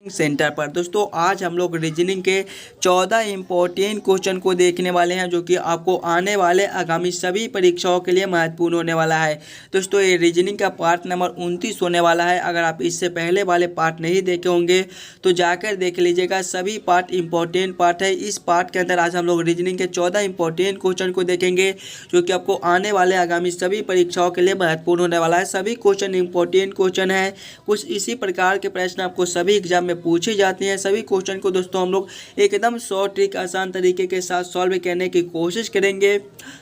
Centre पर। दोस्तों आज हम लोग रीजनिंग के 14 इम्पोर्टेंट क्वेश्चन को देखने वाले हैं जो कि आपको आने वाले आगामी सभी परीक्षाओं के लिए महत्वपूर्ण होने वाला है। दोस्तों ये रीजनिंग का पार्ट नंबर 29 होने वाला है। अगर आप इससे पहले वाले पार्ट नहीं देखे होंगे तो जाकर देख लीजिएगा। सभी पार्ट इम्पोर्टेंट पार्ट है। इस पार्ट के अंदर आज हम लोग रीजनिंग के 14 इम्पोर्टेंट क्वेश्चन को देखेंगे जो कि आपको आने वाले आगामी सभी परीक्षाओं के लिए महत्वपूर्ण होने वाला है। सभी क्वेश्चन इम्पोर्टेंट क्वेश्चन है। कुछ इसी प्रकार के प्रश्न आपको सभी एग्जाम में पूछे जाते हैं। सभी क्वेश्चन को दोस्तों हम लोग एकदम शॉर्ट ट्रिक आसान तरीके के साथ सॉल्व करने की कोशिश करेंगे।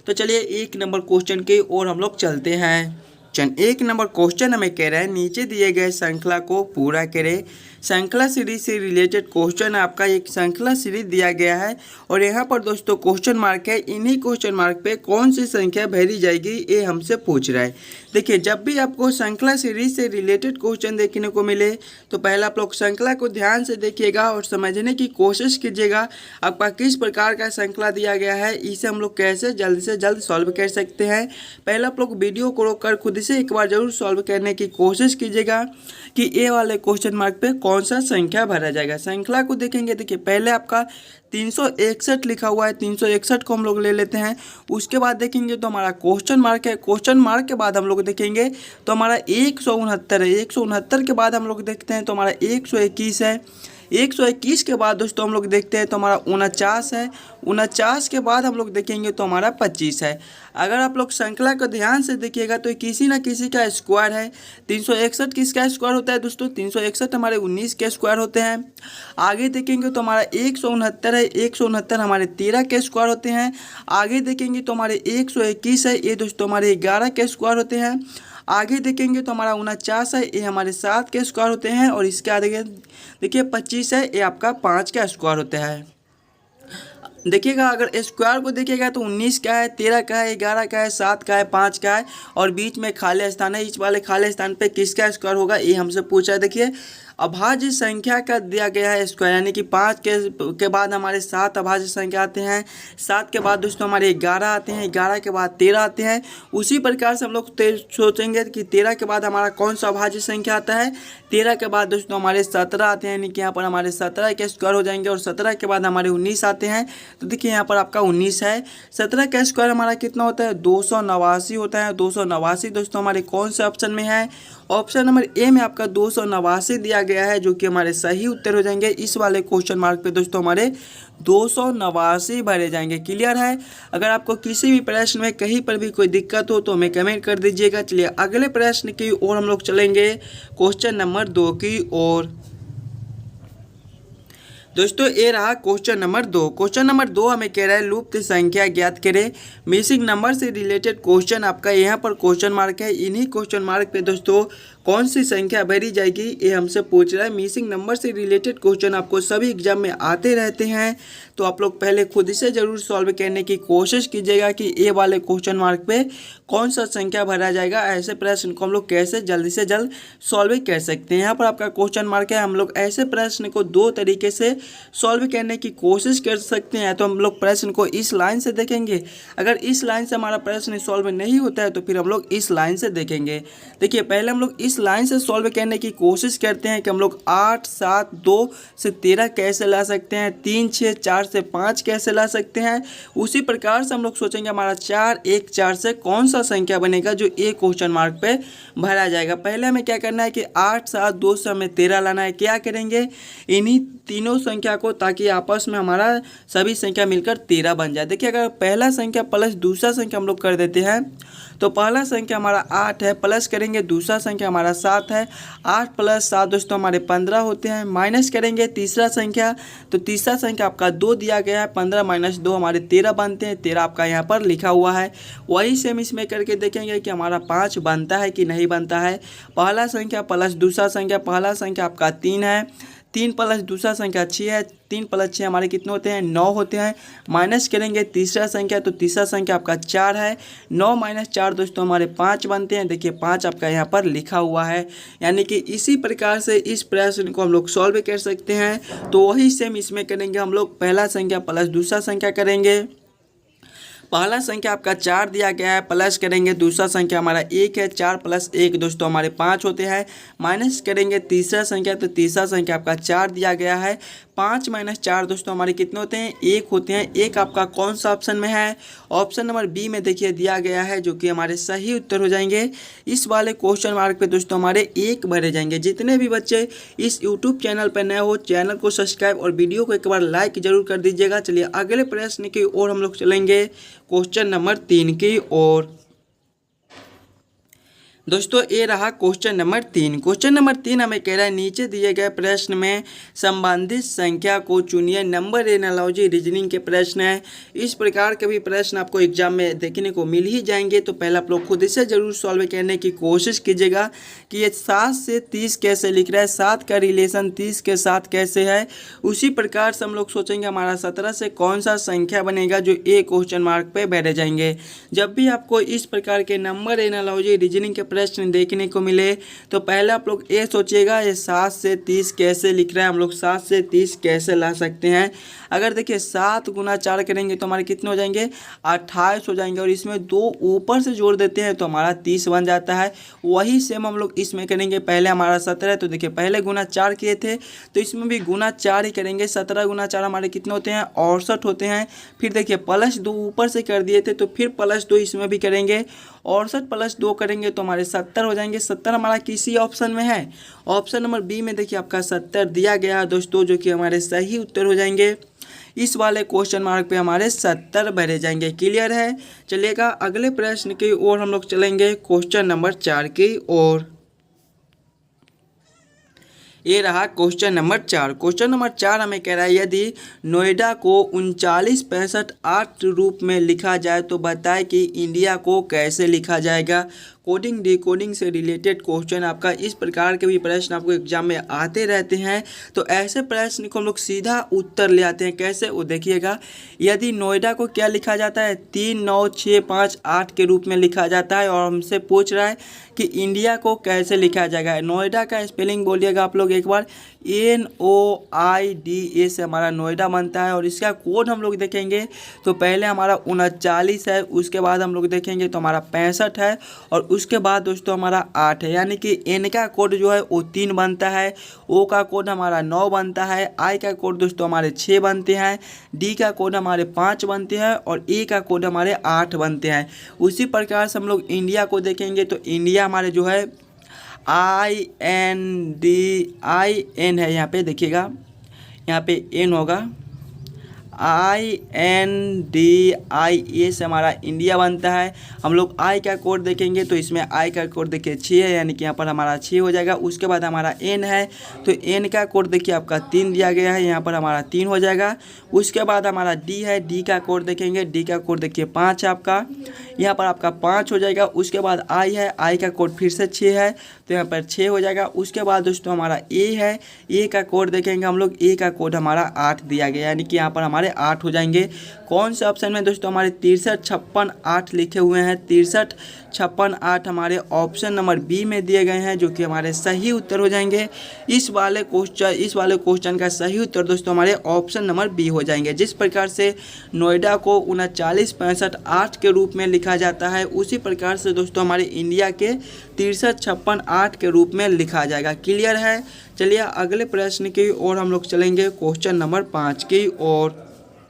तो चलिए एक नंबर क्वेश्चन की ओर हम लोग चलते हैं। एक नंबर क्वेश्चन हमें कह रहा है नीचे दिए गए श्रृंखला को पूरा करें। श्रृंखला सीरीज से रिलेटेड क्वेश्चन आपका एक श्रृंखला सीरीज दिया गया है और यहाँ पर दोस्तों क्वेश्चन मार्क है। इन्हीं क्वेश्चन मार्क पे कौन सी संख्या भरी जाएगी ये हमसे पूछ रहा है। देखिए जब भी आपको श्रृंखला सीरीज से रिलेटेड क्वेश्चन देखने को मिले तो पहले आप लोग श्रृंखला को ध्यान से देखिएगा और समझने की कोशिश कीजिएगा आपका किस प्रकार का श्रृंखला दिया गया है। इसे हम लोग कैसे जल्द से जल्द सॉल्व कर सकते हैं। पहले आप लोग वीडियो को रोककर खुद से एक बार जरूर सॉल्व करने की कोशिश कीजिएगा कि ये वाले क्वेश्चन मार्क पे कौन सा संख्या भरा जाएगा। श्रृंखला को देखेंगे। देखिए पहले आपका 361 लिखा हुआ है। 361 को हम लोग ले लेते हैं। उसके बाद देखेंगे तो हमारा क्वेश्चन मार्क है। क्वेश्चन मार्क के बाद हम लोग देखेंगे तो हमारा 169 है। 169 के बाद हम लोग देखते हैं तो हमारा 121 है। 121 के बाद दोस्तों हम लोग देखते हैं तो हमारा 49 है। 49 के बाद हम लोग देखेंगे तो हमारा 25 है। अगर आप लोग श्रृंखला को ध्यान से देखिएगा तो किसी ना किसी का स्क्वायर है। 361 किसका स्क्वायर होता है दोस्तों? 361 हमारे 19 के स्क्वायर होते हैं। आगे देखेंगे तो हमारा 169 है। 169 हमारे 13 के स्क्वायर होते हैं। आगे देखेंगे तो हमारे 121 है। ये दोस्तों हमारे 11 के स्क्वायर होते हैं। आगे देखेंगे तो हमारा 49 है। ये हमारे 7 के स्क्वायर होते हैं। और इसके आगे देखिए 25 है। ये आपका 5 का स्क्वायर होता है। देखिएगा अगर स्क्वायर को देखिएगा तो 19 का है, 13 का है, 11 का है, 7 का है, 5 का है और बीच में खाली स्थान है। इस वाले खाली स्थान पे किसका स्क्वायर होगा ये हमसे पूछा है। देखिए अभाज्य संख्या का दिया गया है स्क्वायर, यानी कि 5 के बाद हमारे 7 अभाज्य संख्या आते हैं। 7 के बाद दोस्तों हमारे 11 आते हैं। 11 के बाद 13 आते हैं। उसी प्रकार से हम लोग सोचेंगे कि 13 के बाद हमारा कौन सा अभाज्य संख्या आता है। 13 के बाद दोस्तों हमारे 17 आते हैं, यानी कि यहाँ पर हमारे 17 के स्क्वायर हो जाएंगे। और 17 के बाद हमारे 19 आते हैं। तो देखिए यहाँ पर आपका 19 है। 17 का स्क्वायर हमारा कितना होता है? 289 होता है। 289 दोस्तों हमारे कौन से ऑप्शन में है? ऑप्शन नंबर ए में आपका 289 दिया गया है जो कि हमारे सही उत्तर हो जाएंगे। इस वाले क्वेश्चन मार्क पे दोस्तों हमारे 289 भरे जाएंगे। क्लियर है? अगर आपको किसी भी प्रश्न में कहीं पर भी कोई दिक्कत हो तो हमें कमेंट कर दीजिएगा। चलिए अगले प्रश्न की ओर हम लोग चलेंगे, क्वेश्चन नंबर 2 की ओर। दोस्तों ये रहा क्वेश्चन नंबर 2। क्वेश्चन नंबर 2 हमें कह रहा है लुप्त संख्या ज्ञात करें। मिसिंग नंबर से रिलेटेड क्वेश्चन आपका यहाँ पर क्वेश्चन मार्क है। इन्हीं क्वेश्चन मार्क पे दोस्तों कौन सी संख्या भरी जाएगी ये हमसे पूछ रहा है। मिसिंग नंबर से रिलेटेड क्वेश्चन आपको सभी एग्जाम में आते रहते हैं, तो आप लोग पहले खुद से ज़रूर सॉल्व करने की कोशिश कीजिएगा कि ये वाले क्वेश्चन मार्क पे कौन सा संख्या भरा जाएगा। ऐसे प्रश्न को हम लोग कैसे जल्दी से जल्द सॉल्व कर सकते हैं। यहाँ पर आपका क्वेश्चन मार्क है। हम लोग ऐसे प्रश्न को 2 तरीके से सॉल्व करने की कोशिश कर सकते हैं। तो हम लोग प्रश्न को इस लाइन से देखेंगे। अगर इस लाइन से हमारा प्रश्न सॉल्व नहीं होता है तो फिर हम लोग इस लाइन से देखेंगे। देखिए पहले हम लोग इस लाइन से सॉल्व करने की कोशिश करते हैं कि हम लोग 8, 7, 2 से 13 कैसे ला सकते हैं, 3, 6, 4 से 5 कैसे ला सकते हैं। उसी प्रकार से हम लोग सोचेंगे हमारा 4, 1, 4 से कौन सा संख्या बनेगा जो ए क्वेश्चन मार्क पे भरा जाएगा। पहले हमें क्या करना है कि 8, 7, 2 से हमें 13 लाना है। क्या करेंगे? इन्हीं तीनों संख्या को, ताकि आपस में हमारा सभी संख्या मिलकर 13 बन जाए। देखिए अगर पहला संख्या प्लस दूसरा संख्या हम लोग कर देते हैं तो पहला संख्या हमारा 8 है, प्लस करेंगे दूसरा संख्या हमारा 7 है। 8 + 7 दोस्तों हमारे 15 होते हैं। माइनस करेंगे तीसरा संख्या, तो तीसरा संख्या आपका 2 दिया गया है। 15 - 2 हमारे 13 बनते हैं। 13 आपका यहाँ पर लिखा हुआ है। वही सेम इसमें करके देखेंगे कि हमारा 5 बनता है कि नहीं बनता है। पहला संख्या प्लस दूसरा संख्या, पहला संख्या आपका 3 है। 3 + दूसरा संख्या 6 है। 3 + 6 हमारे कितने होते हैं? 9 होते हैं। माइनस करेंगे तीसरा संख्या, तो तीसरा संख्या आपका 4 है। 9 - 4 दोस्तों हमारे 5 बनते हैं। देखिए 5 आपका यहाँ पर लिखा हुआ है। यानी कि इसी प्रकार से इस प्रश्न को हम लोग सॉल्व कर सकते हैं। तो वही सेम इसमें करेंगे हम लोग। पहला संख्या प्लस दूसरा संख्या करेंगे। पहला संख्या आपका 4 दिया गया है, प्लस करेंगे दूसरा संख्या हमारा 1 है, 4 + 1 दोस्तों हमारे 5 होते हैं। माइनस करेंगे तीसरा संख्या, तो तीसरा संख्या आपका 4 दिया गया है। 5 - 4 दोस्तों हमारे कितने होते हैं? 1 होते हैं। 1 आपका कौन सा ऑप्शन में है? ऑप्शन नंबर बी में देखिए दिया गया है, जो कि हमारे सही उत्तर हो जाएंगे। इस वाले क्वेश्चन मार्क पे दोस्तों हमारे 1 भरे जाएंगे। जितने भी बच्चे इस यूट्यूब चैनल पर नए हो, चैनल को सब्सक्राइब और वीडियो को एक बार लाइक जरूर कर दीजिएगा। चलिए अगले प्रश्न की ओर हम लोग चलेंगे, क्वेश्चन नंबर 3 की ओर। दोस्तों ये रहा क्वेश्चन नंबर 3। क्वेश्चन नंबर 3 हमें कह रहा है नीचे दिए गए प्रश्न में संबंधित संख्या को चुनिए। नंबर एनालॉजी रीजनिंग के प्रश्न है। इस प्रकार के भी प्रश्न आपको एग्जाम में देखने को मिल ही जाएंगे, तो पहले आप लोग खुद इसे जरूर सॉल्व करने की कोशिश कीजिएगा कि ये 7 से 30 कैसे लिख रहा है, 7 का रिलेशन 30 के साथ कैसे है। उसी प्रकार से हम लोग सोचेंगे हमारा 17 से कौन सा संख्या बनेगा, जो ए क्वेश्चन मार्क पे बैठे जाएंगे। जब भी आपको इस प्रकार के नंबर एनालॉजी रीजनिंग के प्रश्न देखने को मिले, तो पहले आप लोग ये सोचिएगा ये 7 से 30 कैसे लिख रहा है, हम लोग 7 से 30 कैसे ला सकते हैं। अगर देखिए 7 × 4 करेंगे तो हमारे कितने हो जाएंगे? 28 हो जाएंगे, और इसमें 2 ऊपर से जोड़ देते हैं तो हमारा 30 बन जाता है। वही सेम हम लोग इसमें करेंगे। पहले हमारा 17 है, तो देखिए पहले × 4 किए थे, तो इसमें भी ×4 ही करेंगे। 17 × 4 हमारे कितने होते हैं? 68 होते हैं। फिर देखिए +2 ऊपर से कर दिए थे, तो फिर +2 इसमें भी करेंगे। 68 + 2 करेंगे तो हमारे 70 हो जाएंगे। 70 हमारा किसी ऑप्शन में है? ऑप्शन नंबर बी में देखिए आपका 70 दिया गया है दोस्तों, जो कि हमारे सही उत्तर हो जाएंगे। इस वाले क्वेश्चन मार्क पे हमारे 70 भरे जाएंगे। क्लियर है? चलिएगा अगले प्रश्न की ओर हम लोग चलेंगे, क्वेश्चन नंबर 4 की ओर। ये रहा क्वेश्चन नंबर 4। क्वेश्चन नंबर 4 हमें कह रहा है यदि नोएडा को 39 65 8 रूप में लिखा जाए तो बताएं कि इंडिया को कैसे लिखा जाएगा। कोडिंग डिकोडिंग से रिलेटेड क्वेश्चन आपका इस प्रकार के भी प्रश्न आपको एग्जाम में आते रहते हैं, तो ऐसे प्रश्न को हम लोग सीधा उत्तर ले आते हैं। कैसे? वो देखिएगा। यदि नोएडा को क्या लिखा जाता है? 3 9 6 5 8 के रूप में लिखा जाता है, और हमसे पूछ रहा है कि इंडिया को कैसे लिखा जाएगा। नोएडा का स्पेलिंग बोलिएगा आप लोग एक बार। NOIDA से हमारा नोएडा बनता है, और इसका कोड हम लोग देखेंगे तो पहले हमारा 39 है, उसके बाद हम लोग देखेंगे तो हमारा 65 है, और उसके बाद दोस्तों हमारा 8 है। यानी कि N का कोड जो है वो 3 बनता है, O का कोड हमारा 9 बनता है, I का कोड दोस्तों हमारे 6 बनते हैं, D का कोड हमारे 5 बनते हैं, और A का कोड हमारे 8 बनते हैं। उसी प्रकार से हम लोग इंडिया को देखेंगे तो इंडिया हमारे जो है INDIN है। यहाँ पे देखिएगा, यहाँ पे N होगा, INDIA से हमारा इंडिया बनता है। हम लोग I का कोड देखेंगे तो इसमें I का कोड देखिए 6 है, यानी कि यहाँ पर हमारा 6 हो जाएगा। उसके बाद हमारा N है, तो N का कोड देखिए आपका 3 दिया गया है, यहाँ पर हमारा 3 हो जाएगा। उसके बाद हमारा D है, D का कोड देखेंगे, D का कोड देखिए 5 है आपका, यहाँ पर आपका 5 हो जाएगा। उसके बाद I है, I का कोड फिर से 6 है, तो यहाँ पर 6 हो जाएगा। उसके बाद दोस्तों हमारा A है, A का कोड देखेंगे हम लोग, A का कोड हमारा 8 दिया गया, यानी कि यहाँ पर हमारे 8 हो जाएंगे। कौन से ऑप्शन में दोस्तों? हमारे 63 56 8 लिखे हुए हैं। 63 56 8 हमारे ऑप्शन नंबर बी में दिए गए हैं, जो कि हमारे सही उत्तर हो जाएंगे। इस वाले क्वेश्चन का सही उत्तर दोस्तों हमारे ऑप्शन नंबर बी हो जाएंगे। जिस प्रकार से नोएडा को 39 65 8 के रूप में लिखा जाता है, उसी प्रकार से दोस्तों हमारे इंडिया के 63 56 8 के रूप में लिखा जाएगा। क्लियर है? चलिए अगले प्रश्न की ओर हम लोग चलेंगे, क्वेश्चन नंबर 5 की ओर।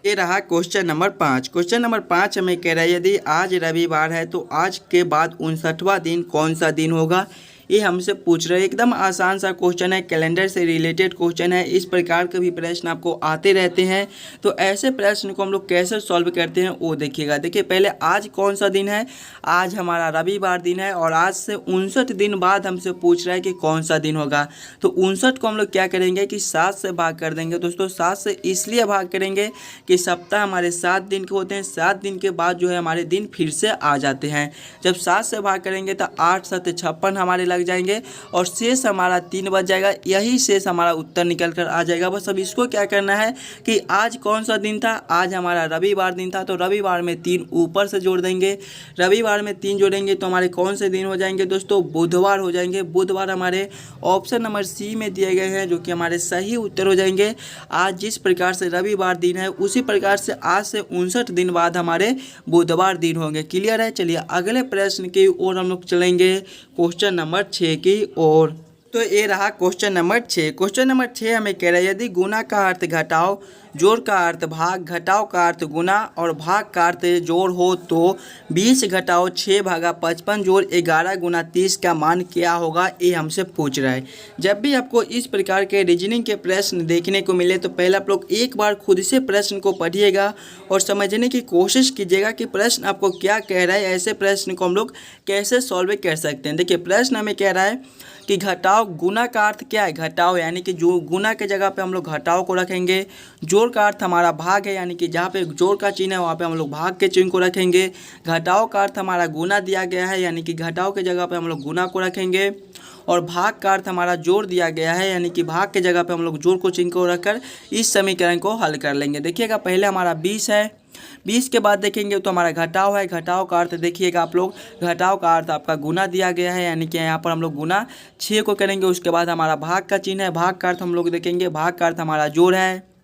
ये रहा क्वेश्चन नंबर 5। क्वेश्चन नंबर 5 हमें कह रहा है यदि आज रविवार है तो आज के बाद 59वां दिन कौन सा दिन होगा। ये हमसे पूछ रहे हैं। एकदम आसान सा क्वेश्चन है, कैलेंडर से रिलेटेड क्वेश्चन है। इस प्रकार के भी प्रश्न आपको आते रहते हैं, तो ऐसे प्रश्न को हम लोग कैसे सॉल्व करते हैं वो देखिएगा। देखिए पहले आज कौन सा दिन है? आज हमारा रविवार दिन है, और आज से 59 दिन बाद हमसे पूछ रहा है कि कौन सा दिन होगा। तो 59 को हम लोग क्या करेंगे कि 7 से भाग कर देंगे। दोस्तों 7 से इसलिए भाग करेंगे कि सप्ताह हमारे 7 दिन के होते हैं। 7 दिन के बाद जो है हमारे दिन फिर से आ जाते हैं। जब 7 से भाग करेंगे तो 8 7 56 हमारे लग जाएंगे और शेष हमारा 3 बच जाएगा। यही शेष हमारा उत्तर निकल कर आ जाएगा। बस अब इसको क्या करना है कि आज कौन सा दिन था, आज हमारा रविवार दिन था, तो रविवार में 3 ऊपर से जोड़ देंगे। रविवार में 3 जोड़ेंगे तो हमारे कौन से दिन हो जाएंगे दोस्तों, बुधवार हो जाएंगे। बुधवार हमारे ऑप्शन नंबर सी में दिए गए हैं, जो कि हमारे सही उत्तर हो जाएंगे। आज जिस प्रकार से रविवार दिन है उसी प्रकार से आज से 59 दिन बाद हमारे बुधवार दिन होंगे। क्लियर है। चलिए अगले प्रश्न की ओर हम लोग चलेंगे, क्वेश्चन नंबर 6 की ओर। तो ये रहा क्वेश्चन नंबर 6। क्वेश्चन नंबर 6 हमें कह रहा है यदि गुना का अर्थ घटाओ, जोड़ का अर्थ भाग, घटाओ का अर्थ गुना और भाग का अर्थ जोड़ हो तो 20 घटाओ 6 भागा 55 जोड़ 11 गुना 30 का मान क्या होगा, ये हमसे पूछ रहा है। जब भी आपको इस प्रकार के रीजनिंग के प्रश्न देखने को मिले तो पहले आप लोग एक बार खुद से प्रश्न को पढ़िएगा और समझने की कोशिश कीजिएगा कि प्रश्न आपको क्या कह रहा है। ऐसे प्रश्न को हम लोग कैसे सॉल्व कर सकते हैं। देखिए प्रश्न हमें कह रहा है कि घटाओ, गुना का अर्थ क्या है, घटाओ, यानी कि जो गुना के जगह पे हम लोग घटाओ को रखेंगे। जोड़ का अर्थ हमारा भाग है, यानी कि जहाँ पे जोड़ का चिन्ह है वहाँ पे हम लोग भाग के चिन्ह को रखेंगे। घटाओ का अर्थ हमारा गुना दिया गया है, यानी कि घटाओ के जगह पे हम लोग गुना को रखेंगे। और भाग का अर्थ हमारा जोड़ दिया गया है, यानी कि भाग के जगह पे हम लोग जोड़ को चिन्ह को रखकर इस समीकरण को हल कर लेंगे। देखिएगा पहले हमारा 20 है, 20 के बाद देखेंगे तो हमारा घटाव है। घटाव का अर्थ देखिएगा आप लोग, घटाव का अर्थ आपका गुना दिया गया है, यानी कि यहाँ पर हम लोग गुना 6 को करेंगे। उसके बाद हमारा भाग का चिन्ह है, भाग का अर्थ हम लोग देखेंगे, भाग का अर्थ हमारा जोड़ है,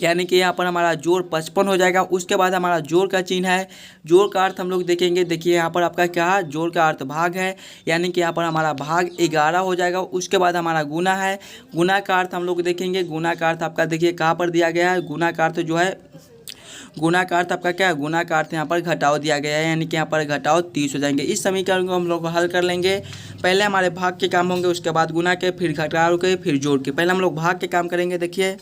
यानी कि यहाँ पर हमारा जोड़ 55 हो जाएगा। उसके बाद हमारा जोड़ का चिन्ह है, जोड़ का अर्थ हम लोग देखेंगे। देखिए यहाँ पर आपका क्या है, जोड़ का अर्थ भाग है, यानी कि यहाँ पर हमारा भाग 11 हो जाएगा। उसके बाद हमारा गुना है, गुना का अर्थ हम लोग देखेंगे। गुना का अर्थ आपका देखिए कहाँ पर दिया गया है, गुना का अर्थ जो है, गुना का अर्थ आपका क्या है, गुना का अर्थ यहाँ पर घटाओ दिया गया है, यानी कि यहाँ पर घटाओ 30 हो जाएंगे। इस समीकरण को हम लोग हल कर लेंगे। पहले हमारे भाग के काम होंगे, उसके बाद गुना के, फिर घटाओ के, फिर जोड़ के। पहले हम लोग भाग के काम करेंगे। देखिए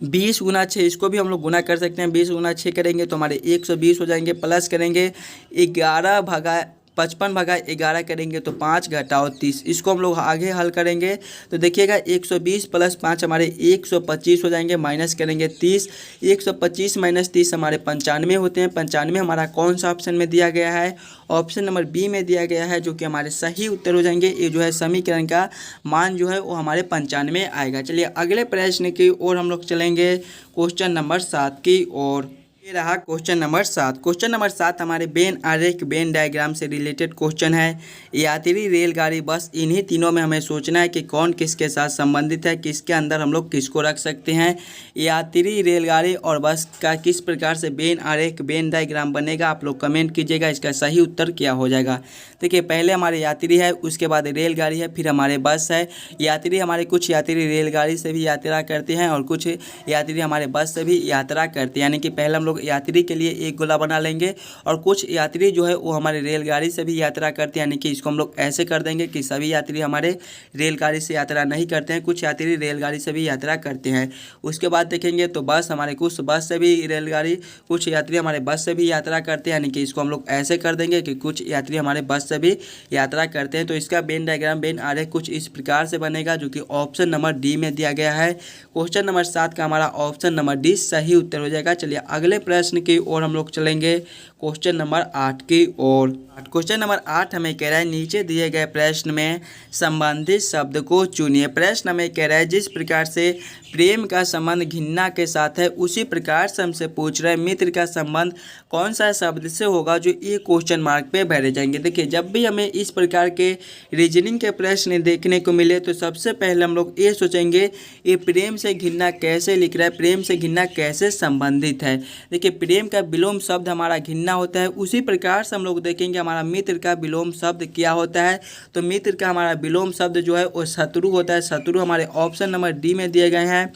20 गुना 6, इसको भी हम लोग गुना कर सकते हैं। 20 गुना 6 करेंगे तो हमारे 120 हो जाएंगे। प्लस करेंगे 11 भागा 55 भागा 11 करेंगे तो 5 घटाओ 30, इसको हम लोग आगे हल करेंगे। तो देखिएगा 120 प्लस 5 हमारे 125 हो जाएंगे। माइनस करेंगे 30, 125 माइनस 30 हमारे 95 होते हैं। 95 हमारा कौन सा ऑप्शन में दिया गया है, ऑप्शन नंबर बी में दिया गया है, जो कि हमारे सही उत्तर हो जाएंगे। ये जो है समीकरण का मान जो है वो हमारे 95 आएगा। चलिए अगले प्रश्न की ओर हम लोग चलेंगे, क्वेश्चन नंबर 7 की ओर। ये रहा क्वेश्चन नंबर 7। क्वेश्चन नंबर 7 हमारे वेन आरेख, वेन डायग्राम से रिलेटेड क्वेश्चन है। यात्री, रेलगाड़ी, बस, इन्हीं तीनों में हमें सोचना है कि कौन किसके साथ संबंधित है, किसके अंदर हम लोग किसको रख सकते हैं। यात्री, रेलगाड़ी और बस का किस प्रकार से वेन आरेख, वेन डायग्राम बनेगा, आप लोग कमेंट कीजिएगा। इसका सही उत्तर क्या हो जाएगा। देखिए पहले हमारे यात्री है, उसके बाद रेलगाड़ी है, फिर हमारे बस है। यात्री हमारे कुछ यात्री रेलगाड़ी से भी यात्रा करते हैं और कुछ यात्री हमारे बस से भी यात्रा करते हैं, यानी कि पहले हम लोग यात्री के लिए एक गोला बना लेंगे और कुछ यात्री जो है वो हमारे रेलगाड़ी से भी यात्रा करते हैं, यानी कि इसको हम लोग ऐसे कर देंगे कि सभी यात्री हमारे रेलगाड़ी से यात्रा नहीं करते हैं, कुछ यात्री रेलगाड़ी से भी यात्रा करते हैं। उसके बाद देखेंगे तो बस हमारे कुछ बस से भी रेलगाड़ी, कुछ यात्री हमारे बस से भी यात्रा करते हैं, यानी कि इसको हम लोग ऐसे कर देंगे कि कुछ यात्री हमारे बस से भी यात्रा करते हैं। तो इसका वेन डायग्राम, वेन आरेख कुछ इस प्रकार से बनेगा, जो कि ऑप्शन नंबर डी में दिया गया है। क्वेश्चन नंबर 7 का हमारा ऑप्शन नंबर डी सही उत्तर हो जाएगा। चलिए अगले प्रश्न की ओर हम लोग चलेंगे, क्वेश्चन नंबर 8 की ओर। क्वेश्चन नंबर 8 हमें कह रहा है नीचे दिए गए प्रश्न में संबंधित शब्द को चुनिए। प्रश्न हमें कह रहा है जिस प्रकार से प्रेम का संबंध घृणा के साथ है, उसी प्रकार से हमसे पूछ रहा है मित्र का संबंध कौन सा शब्द से होगा, जो ये क्वेश्चन मार्क पे भरे जाएंगे। देखिए जब भी हमें इस प्रकार के रीजनिंग के प्रश्न देखने को मिले तो सबसे पहले हम लोग ये सोचेंगे ये प्रेम से घृणा कैसे लिख रहा है, प्रेम से घृणा कैसे संबंधित है। देखिए प्रेम का विलोम शब्द हमारा घृणा होता है, उसी प्रकार से हम लोग देखेंगे हमारा मित्र का विलोम शब्द क्या होता है। तो मित्र का हमारा विलोम शब्द जो है वो शत्रु होता है। शत्रु हमारे ऑप्शन नंबर डी में दिए गए हैं,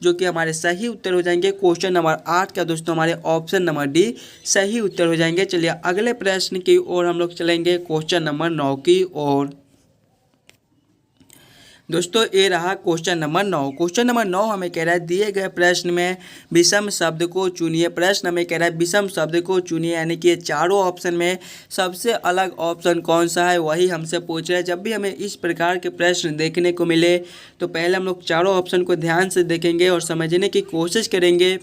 जो कि हमारे सही उत्तर हो जाएंगे। क्वेश्चन नंबर 8 का दोस्तों हमारे ऑप्शन नंबर डी सही उत्तर हो जाएंगे। चलिए अगले प्रश्न की ओर हम लोग चलेंगे, क्वेश्चन नंबर 9 की ओर। दोस्तों ये रहा क्वेश्चन नंबर 9। क्वेश्चन नंबर 9 हमें कह रहा है दिए गए प्रश्न में विषम शब्द को चुनिए। प्रश्न हमें कह रहा है विषम शब्द को चुनिए, यानी कि चारों ऑप्शन में सबसे अलग ऑप्शन कौन सा है वही हमसे पूछ रहा है। जब भी हमें इस प्रकार के प्रश्न देखने को मिले तो पहले हम लोग चारों ऑप्शन को ध्यान से देखेंगे और समझने की कोशिश करेंगे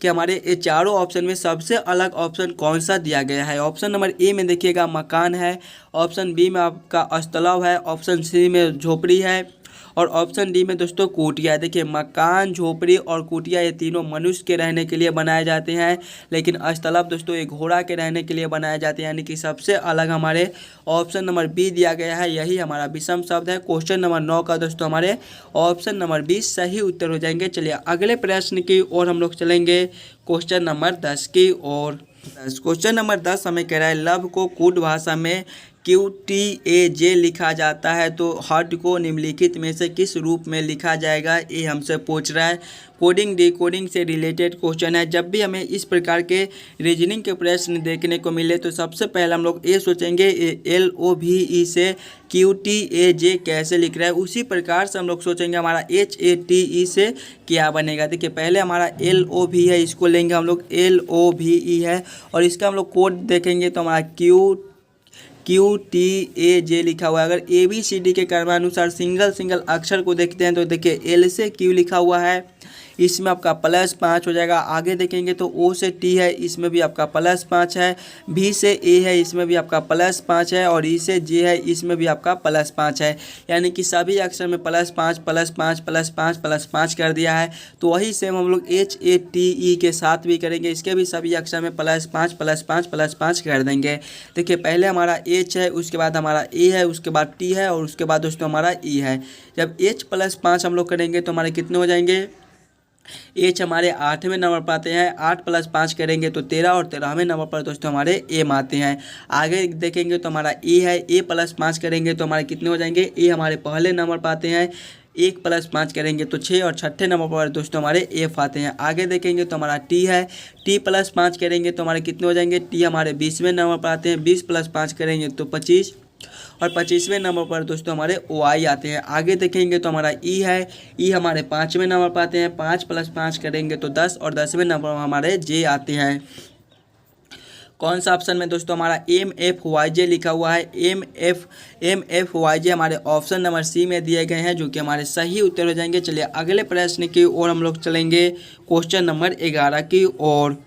कि हमारे ये चारों ऑप्शन में सबसे अलग ऑप्शन कौन सा दिया गया है। ऑप्शन नंबर ए में देखिएगा मकान है, ऑप्शन बी में आपका अस्तलव है, ऑप्शन सी में झोपड़ी है और ऑप्शन डी में दोस्तों कुटिया है। देखिए मकान, झोपड़ी और कुटिया ये तीनों मनुष्य के रहने के लिए बनाए जाते हैं, लेकिन अस्तलव दोस्तों एक घोड़ा के रहने के लिए बनाए जाते हैं। यानी कि सबसे अलग हमारे ऑप्शन नंबर बी दिया गया है, यही हमारा विषम शब्द है। क्वेश्चन नंबर 9 का दोस्तों हमारे ऑप्शन नंबर बी सही उत्तर हो जाएंगे। चलिए अगले प्रश्न की ओर हम लोग चलेंगे, क्वेश्चन नंबर 10 की ओर। क्वेश्चन नंबर 10 हमें कह रहा है लव को कूट भाषा में QTAJ लिखा जाता है, तो हट को निम्नलिखित में से किस रूप में लिखा जाएगा, ये हमसे पूछ रहा है। कोडिंग डिकोडिंग से रिलेटेड क्वेश्चन है। जब भी हमें इस प्रकार के रीजनिंग के प्रश्न देखने को मिले तो सबसे पहले हम लोग ये सोचेंगे LOVE से QTAJ कैसे लिख रहा है, उसी प्रकार से हम लोग सोचेंगे हमारा HATE से क्या बनेगा। देखिए पहले हमारा LOV है, इसको लेंगे हम लोग, LOVE है और इसका हम लोग कोड देखेंगे तो हमारा QTAJ लिखा हुआ है। अगर ABCD के क्रमानुसार सिंगल अक्षर को देखते हैं तो देखिए L से Q लिखा हुआ है, इसमें आपका +5 हो जाएगा। आगे देखेंगे तो O से T है, इसमें भी आपका +5 है। B से A है, इसमें भी आपका +5 है और E से J है, इसमें भी आपका +5 है। यानी कि सभी अक्षर में +5 कर दिया है। तो वही सेम हम लोग HATE के साथ भी करेंगे, इसके भी सभी अक्षर में +5 कर देंगे। देखिए पहले हमारा H है, उसके बाद हमारा A है, उसके बाद T है और उसके बाद दोस्तों हमारा E है। जब H +5 हम लोग करेंगे तो हमारे कितने हो जाएंगे, H हमारे 8वें नंबर पर आते हैं, 8 + 5 करेंगे तो 13 और 13वें नंबर पर दोस्तों हमारे M आते हैं। आगे देखेंगे तो हमारा A है, A + 5 करेंगे तो हमारे कितने हो जाएंगे, A हमारे पहले नंबर पर आते हैं, 1 + 5 करेंगे तो 6 और छठे नंबर पर दोस्तों हमारे F आते हैं। आगे देखेंगे तो हमारा T है, T + 5 करेंगे तो हमारे कितने हो जाएंगे, T हमारे 20वें नंबर पर आते हैं, 20 + 5 करेंगे तो 25 और 25वें नंबर पर दोस्तों हमारे OI आते हैं। आगे देखेंगे तो हमारा E है, E हमारे 5वें नंबर पर आते हैं, 5 + 5 करेंगे तो 10 और 10वें नंबर पर हमारे J आते हैं। कौन सा ऑप्शन में दोस्तों हमारा MFYJ लिखा हुआ है, MFYJ हमारे ऑप्शन नंबर C में दिए गए हैं, जो कि हमारे सही उत्तर हो जाएंगे। चलिए अगले प्रश्न की ओर हम लोग चलेंगे, क्वेश्चन नंबर 11 की ओर।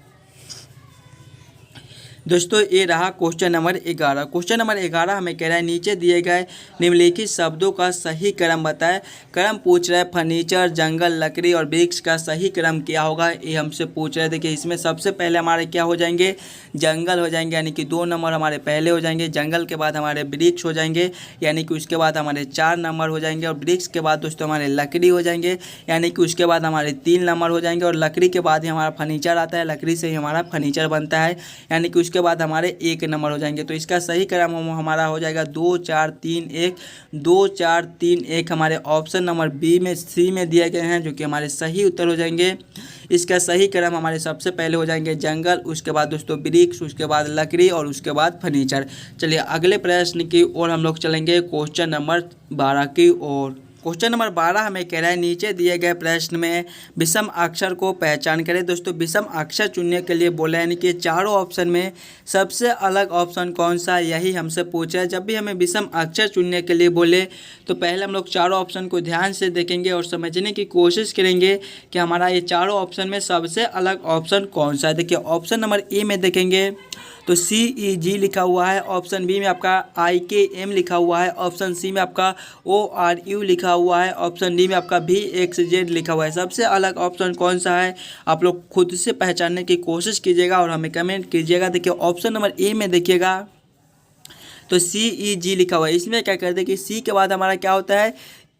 दोस्तों ये रहा क्वेश्चन नंबर 11। क्वेश्चन नंबर 11 हमें कह रहा है नीचे दिए गए निम्नलिखित शब्दों का सही क्रम बताएं। क्रम पूछ रहा है फर्नीचर, जंगल, लकड़ी और वृक्ष का सही क्रम क्या होगा, ये हमसे पूछ रहे हैं। देखिए इसमें सबसे पहले हमारे क्या हो जाएंगे, जंगल हो जाएंगे, यानी कि 2 नंबर हमारे पहले हो जाएंगे। जंगल के बाद हमारे वृक्ष हो जाएंगे, यानी कि उसके बाद हमारे 4 नंबर हो जाएंगे और वृक्ष के बाद दोस्तों हमारे लकड़ी हो जाएंगे, यानी कि उसके बाद हमारे 3 नंबर हो जाएंगे और लकड़ी के बाद ही हमारा फर्नीचर आता है, लकड़ी से ही हमारा फर्नीचर बनता है, यानी कि उसके बाद हमारे 1 नंबर हो जाएंगे। तो इसका सही क्रम हमारा हो जाएगा 2 4 3 1, 2 4 3 1 हमारे ऑप्शन नंबर बी में सी में दिए गए हैं, जो कि हमारे सही उत्तर हो जाएंगे। इसका सही क्रम हमारे सबसे पहले हो जाएंगे जंगल, उसके बाद दोस्तों वृक्ष, उसके बाद लकड़ी और उसके बाद फर्नीचर। चलिए अगले प्रश्न की ओर हम लोग चलेंगे, क्वेश्चन नंबर 12 की ओर। क्वेश्चन नंबर 12 हमें कह रहा है नीचे दिए गए प्रश्न में विषम अक्षर को पहचान करें। दोस्तों विषम अक्षर चुनने के लिए बोला है, यानी कि चारों ऑप्शन में सबसे अलग ऑप्शन कौन सा, यही हमसे पूछा है। जब भी हमें विषम अक्षर चुनने के लिए बोले तो पहले हम लोग चारों ऑप्शन को ध्यान से देखेंगे और समझने की कोशिश करेंगे कि हमारा ये चारों ऑप्शन में सबसे अलग ऑप्शन कौन सा है। देखिए ऑप्शन नंबर ए में देखेंगे तो CEG लिखा हुआ है, ऑप्शन बी में आपका IKM लिखा हुआ है, ऑप्शन सी में आपका ORU लिखा हुआ है, ऑप्शन डी में आपका VXZ लिखा हुआ है। सबसे अलग ऑप्शन कौन सा है आप लोग खुद से पहचानने की कोशिश कीजिएगा और हमें कमेंट कीजिएगा। देखिए ऑप्शन नंबर ए में देखिएगा तो CEG लिखा हुआ है। इसमें क्या करते हैं कि C के बाद हमारा क्या होता है,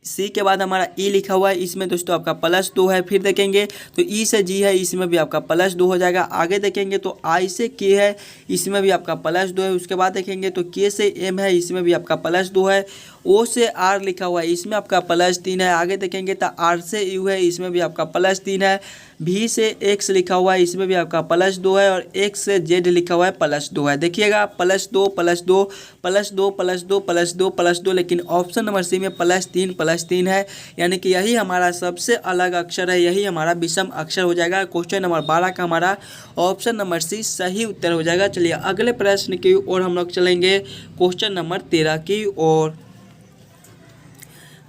C के बाद हमारा E लिखा हुआ है, इसमें दोस्तों आपका +2 है। फिर देखेंगे तो E से G है, इसमें भी आपका +2 हो जाएगा। आगे देखेंगे तो I से K है, इसमें भी आपका +2 है। उसके बाद देखेंगे तो K से M है, इसमें भी आपका +2 है। O से R लिखा हुआ है, इसमें आपका +3 है। आगे देखेंगे तो R से U है, इसमें भी आपका +3 है। V से X लिखा हुआ है, इसमें भी आपका +2 है और X से Z लिखा हुआ है +2 है। देखिएगा +2, लेकिन ऑप्शन नंबर सी में +3 है, यानी कि यही हमारा सबसे अलग अक्षर है, यही हमारा विषम अक्षर हो जाएगा। क्वेश्चन नंबर 12 का हमारा ऑप्शन नंबर सी सही उत्तर हो जाएगा। चलिए अगले प्रश्न की ओर हम लोग चलेंगे, क्वेश्चन नंबर 13 की ओर।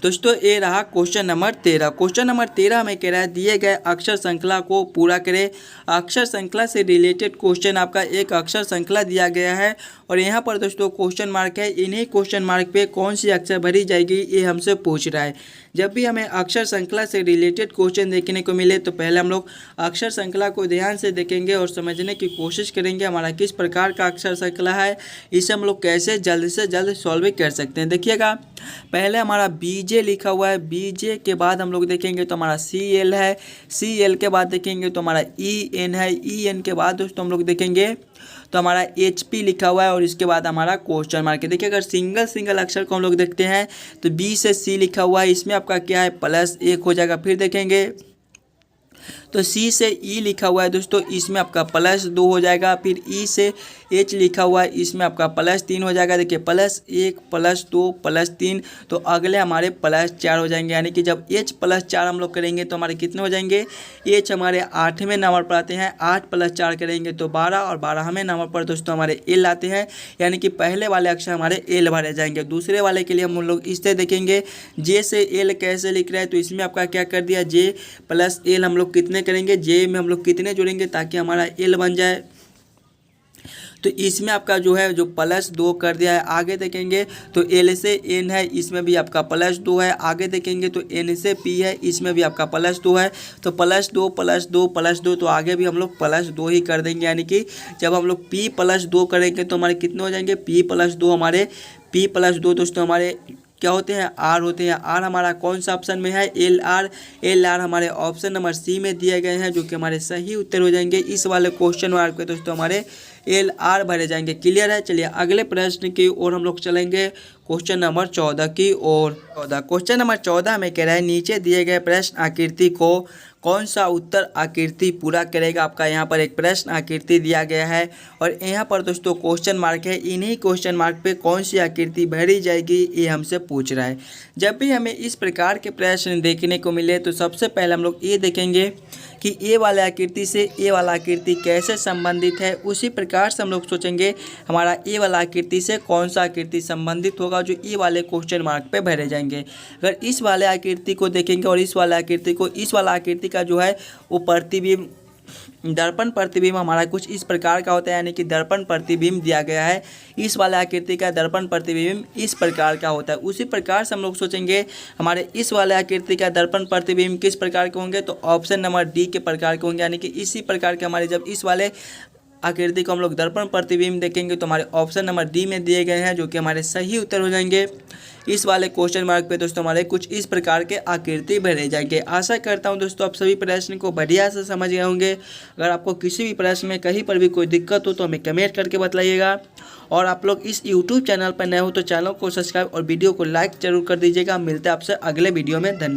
दोस्तों ये रहा क्वेश्चन नंबर 13। क्वेश्चन नंबर 13 में कह रहा है दिए गए अक्षर श्रृंखला को पूरा करें। अक्षर श्रृंखला से रिलेटेड क्वेश्चन आपका एक अक्षर श्रृंखला दिया गया है और यहाँ पर दोस्तों क्वेश्चन मार्क है। इन्हीं क्वेश्चन मार्क पे कौन सी अक्षर भरी जाएगी ये हमसे पूछ रहा है। जब भी हमें अक्षर श्रृंखला से रिलेटेड क्वेश्चन देखने को मिले तो पहले हम लोग अक्षर श्रृंखला को ध्यान से देखेंगे और समझने की कोशिश करेंगे हमारा किस प्रकार का अक्षर श्रृंखला है, इसे हम लोग कैसे जल्द से जल्द सॉल्व कर सकते हैं। देखिएगा पहले हमारा बीजे लिखा हुआ है, बीजे के बाद हम लोग देखेंगे तो हमारा सी एल है, सी एल के बाद देखेंगे तो हमारा ई एन है, ई एन के बाद दोस्तों हम लोग देखेंगे तो हमारा एच पी लिखा हुआ है और इसके बाद हमारा क्वेश्चन मार्क है। देखिए अगर सिंगल अक्षर को हम लोग देखते हैं तो बी से सी लिखा हुआ है, इसमें आपका क्या है +1 हो जाएगा। फिर देखेंगे तो सी से ई लिखा हुआ है दोस्तों, इसमें आपका +2 हो जाएगा। फिर ई से एच लिखा हुआ है, इसमें आपका +3 हो जाएगा। देखिए +1 +2 +3 तो अगले हमारे +4 हो जाएंगे। यानी कि जब एच +4 हम लोग करेंगे तो हमारे कितने हो जाएंगे, एच हमारे 8वें नंबर पर आते हैं, 8 + 4 करेंगे तो 12 और 12वें नंबर पर दोस्तों हमारे एल आते हैं। यानी कि पहले वाले अक्षर हमारे एल भरे जाएंगे। दूसरे वाले के लिए हम लोग इससे देखेंगे जे से एल कैसे लिख रहे हैं तो इसमें आपका क्या कर दिया, जे + एल हम लोग कितने करेंगे, जे में हम लोग कितने जोड़ेंगे ताकि हमारा एल बन जाए। तो इसमें आपका जो है जो +2 कर दिया है। आगे देखेंगे तो एल से एन है, इसमें भी आपका +2 है। आगे देखेंगे तो एन से पी है, इसमें भी आपका +2 है। तो +2 +2 +2 तो आगे भी हम लोग +2 ही कर देंगे। यानी कि जब हम लोग p +2 करेंगे तो हमारे कितने हो जाएंगे, p +2 दोस्तों हमारे क्या होते हैं, आर होते हैं। आर हमारा कौन सा ऑप्शन में है, एल आर हमारे ऑप्शन नंबर सी में दिए गए हैं जो कि हमारे सही उत्तर हो जाएंगे। इस वाले क्वेश्चन मार्क पे दोस्तों हमारे एल आर भरे जाएंगे। क्लियर है। चलिए अगले प्रश्न की ओर हम लोग चलेंगे, क्वेश्चन नंबर 14 की ओर। क्वेश्चन नंबर 14 में कह रहा है नीचे दिए गए प्रश्न आकृति को कौन सा उत्तर आकृति पूरा करेगा। आपका यहाँ पर एक प्रश्न आकृति दिया गया है और यहाँ पर दोस्तों क्वेश्चन मार्क है। इन्हीं क्वेश्चन मार्क पे कौन सी आकृति भरी जाएगी ये हमसे पूछ रहा है। जब भी हमें इस प्रकार के प्रश्न देखने को मिले तो सबसे पहले हम लोग ये देखेंगे कि ए वाला आकृति से ए वाला आकृति कैसे संबंधित है। उसी प्रकार से हम लोग सोचेंगे हमारा ए वाला आकृति से कौन सा आकृति संबंधित होगा जो ए वाले क्वेश्चन मार्क पे भरे जाएंगे। अगर इस वाले आकृति को देखेंगे और इस वाले आकृति को, इस वाला आकृति का जो है वो प्रतिबिंब, दर्पण प्रतिबिंब हमारा कुछ इस प्रकार का होता है। यानी कि दर्पण प्रतिबिंब दिया गया है, इस वाले आकृति का दर्पण प्रतिबिंब इस प्रकार का होता है। उसी प्रकार से हम लोग सोचेंगे हमारे इस वाले आकृति का दर्पण प्रतिबिंब किस प्रकार के होंगे, तो ऑप्शन नंबर डी के प्रकार के होंगे। यानी कि इसी प्रकार के हमारे जब इस वाले आकृति को हम लोग दर्पण प्रतिबिंब देखेंगे तो हमारे ऑप्शन नंबर डी में दिए गए हैं जो कि हमारे सही उत्तर हो जाएंगे। इस वाले क्वेश्चन मार्क पे दोस्तों हमारे कुछ इस प्रकार के आकृति भरे जाएंगे। आशा करता हूं दोस्तों आप सभी प्रश्न को बढ़िया से समझ गए होंगे। अगर आपको किसी भी प्रश्न में कहीं पर भी कोई दिक्कत हो तो हमें कमेंट करके बताइएगा। और आप लोग इस यूट्यूब चैनल पर नए हो तो चैनल को सब्सक्राइब और वीडियो को लाइक जरूर कर दीजिएगा। मिलते हैं आपसे अगले वीडियो में। धन्यवाद।